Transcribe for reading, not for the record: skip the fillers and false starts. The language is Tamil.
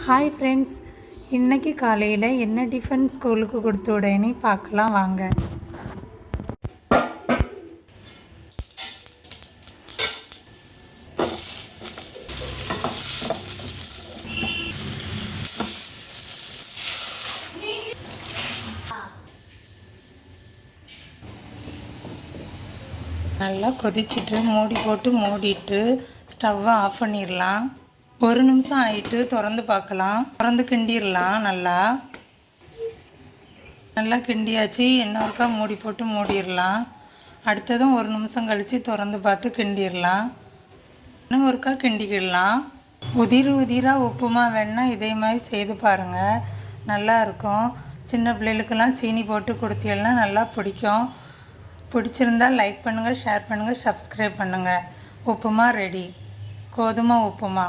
ஹாய் ஃப்ரெண்ட்ஸ், இன்றைக்கி காலையில் என்ன டிஃபன் ஸ்கூலுக்கு கொடுத்து விடனே பார்க்கலாம் வாங்க. நல்லா கொதிச்சுட்டு மூடி போட்டு மூடிட்டு ஸ்டவ்வை ஆஃப் பண்ணிடலாம். ஒரு நிமிஷம் ஆகிட்டு திறந்து பார்க்கலாம். திறந்து கிண்டிடலாம். நல்லா கிண்டியாச்சு. இன்னொருக்கா மூடி போட்டு மூடிடலாம். அடுத்ததும் ஒரு நிமிஷம் கழித்து திறந்து பார்த்து கிண்டிடலாம். இன்னும் ஒருக்கா கிண்டிக்கிடலாம். உதிராக உப்புமா வேணால் இதே மாதிரி செய்து பாருங்கள், நல்லாயிருக்கும். சின்ன பிள்ளைகளுக்கெல்லாம் சீனி போட்டு கொடுத்தீங்கன்னா நல்லா பிடிக்கும். பிடிச்சிருந்தால் லைக் பண்ணுங்கள், ஷேர் பண்ணுங்கள், சப்ஸ்கிரைப் பண்ணுங்கள். உப்புமா ரெடி. கோதுமை உப்புமா.